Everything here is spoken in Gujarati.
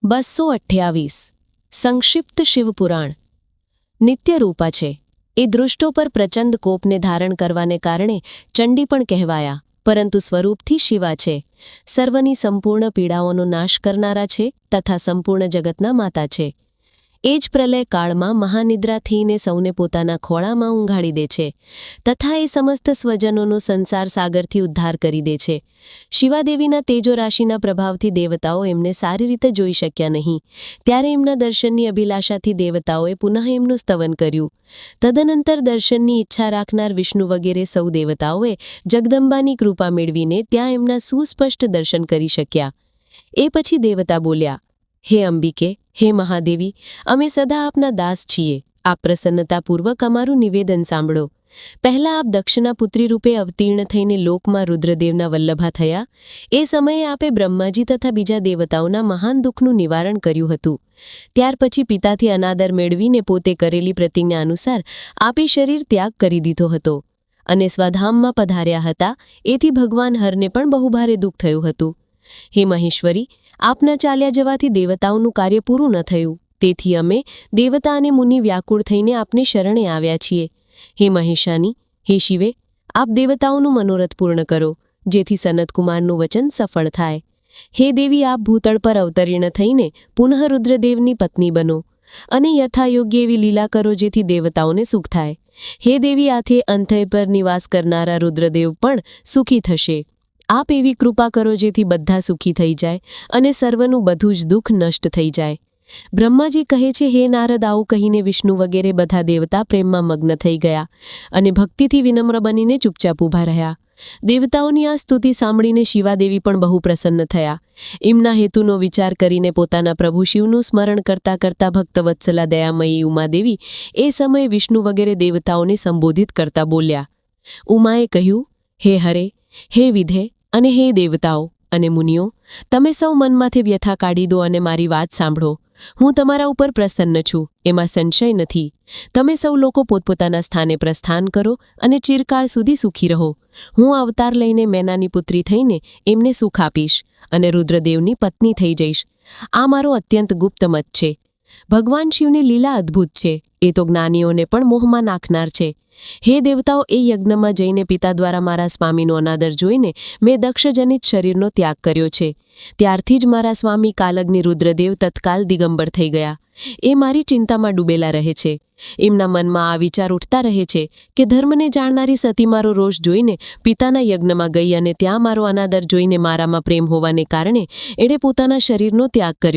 228 સંક્ષિપ્ત શિવપુરાણ નિત્યરૂપા છે. એ દૃષ્ટો પર પ્રચંડ કોપને ધારણ કરવાને કારણે ચંડી પણ કહેવાયા, પરંતુ સ્વરૂપથી શિવા છે. સર્વની સંપૂર્ણ પીડાઓનો નાશ કરનારા છે તથા સંપૂર્ણ જગતના માતા છે. એ જ પ્રલય કાળમાં મહાનિદ્રા થઈને સૌને પોતાના ખોળામાં ઊંઘાડી દે છે તથા એ સમસ્ત સ્વજનોનો સંસાર સાગરથી ઉદ્ધાર કરી દે છે. શિવાદેવીના તેજો રાશિના પ્રભાવથી દેવતાઓ એમને સારી રીતે જોઈ શક્યા નહીં, ત્યારે એમના દર્શનની અભિલાષાથી દેવતાઓએ પુનઃ એમનું સ્તવન કર્યું. તદનંતર દર્શનની ઈચ્છા રાખનાર વિષ્ણુ વગેરે સૌ દેવતાઓએ જગદંબાની કૃપા મેળવીને ત્યાં એમના સુસ્પષ્ટ દર્શન કરી શક્યા. એ પછી દેવતા બોલ્યા, હે અંબિકે, હે મહાદેવી, અમે સદા આપના દાસ છીએ. આપ પ્રસન્નતાપૂર્વક અમારું નિવેદન સાંભળો. પહેલાં આપ દક્ષના પુત્રી રૂપે અવતીર્ણ થઈને લોકમાં રુદ્રદેવના વલ્લભા થયા. એ સમયે આપે બ્રહ્માજી તથા બીજા દેવતાઓના મહાન દુઃખનું નિવારણ કર્યું હતું. ત્યાર પછી પિતાથી અનાદર મેળવીને પોતે કરેલી પ્રતિજ્ઞા અનુસાર આપે શરીર ત્યાગ કરી દીધો હતો અને સ્વધામમાં પધાર્યા હતા. એથી ભગવાન હરને પણ બહુ ભારે દુઃખ થયું હતું. હે મહેશ્વરી, આપના ચાલ્યા જવાથી દેવતાઓનું કાર્ય પૂરું ન થયું, તેથી અમે દેવતા અને મુનિ વ્યાકુળ થઈને આપને શરણે આવ્યા છીએ. હે મહેશાની, હે શિવે, આપ દેવતાઓનું મનોરથ પૂર્ણ કરો, જેથી સનતકુમારનું વચન સફળ થાય. હે દેવી, આપ ભૂતળ પર અવતરીર્ણ થઈને પુનઃ રુદ્રદેવની પત્ની બનો અને યથાયોગ્ય એવી લીલા કરો, જેથી દેવતાઓને સુખ થાય. હે દેવી, આથી અંતય પર નિવાસ કરનારા રુદ્રદેવ પણ સુખી થશે. આપ એવી કૃપા કરો જેથી બધા સુખી થઈ જાય અને સર્વનું બધું જ દુઃખ નષ્ટ થઈ જાય. બ્રહ્માજી કહે છે, હે નારદ, આવું કહીને વિષ્ણુ વગેરે બધા દેવતા પ્રેમમાં મગ્ન થઈ ગયા અને ભક્તિથી વિનમ્ર બનીને ચૂપચાપ ઊભા રહ્યા. દેવતાઓની આ સ્તુતિ સાંભળીને શિવાદેવી પણ બહુ પ્રસન્ન થયા. એમના હેતુનો વિચાર કરીને પોતાના પ્રભુ શિવનું સ્મરણ કરતા કરતા ભક્તવત્સલા દયામયી ઉમાદેવી એ સમયે વિષ્ણુ વગેરે દેવતાઓને સંબોધિત કરતા બોલ્યા. ઉમાએ કહ્યું, હે હરે, હે વિધે અને હે દેવતાઓ અને મુનિઓ, તમે સૌ મનમાંથી વ્યથા કાઢી દો અને મારી વાત સાંભળો. હું તમારા ઉપર પ્રસન્ન છું, એમાં સંશય નથી. તમે સૌ લોકો પોતપોતાના સ્થાને પ્રસ્થાન કરો અને ચિરકાળ સુધી સુખી રહો. હું અવતાર લઈને મેનાની પુત્રી થઈને એમને સુખ આપીશ અને રુદ્રદેવની પત્ની થઈ જઈશ. આ મારો અત્યંત ગુપ્ત મત છે. ભગવાન શિવની લીલા અદ્ભુત છે. એ તો જ્ઞાનીઓને પણ મોહમાં નાખનાર છે. હે દેવતાઓ, એ યજ્ઞમાં જઈને પિતા દ્વારા મારા સ્વામીનો અનાદર જોઈને મેં દક્ષજનિત શરીરનો ત્યાગ કર્યો છે. ત્યારથી જ મારા સ્વામી કાલગ્નિ રુદ્રદેવ તત્કાલ દિગંબર થઈ ગયા. એ મારી ચિંતામાં ડૂબેલા રહે છે. એમના મનમાં આ વિચાર ઉઠતા રહે છે કે ધર્મને જાણનારી સતી મારો રોષ જોઈને પિતાના યજ્ઞમાં ગઈ અને ત્યાં મારો અનાદર જોઈને મારામાં પ્રેમ હોવાને કારણે એણે પોતાના શરીરનો ત્યાગ કર્યો.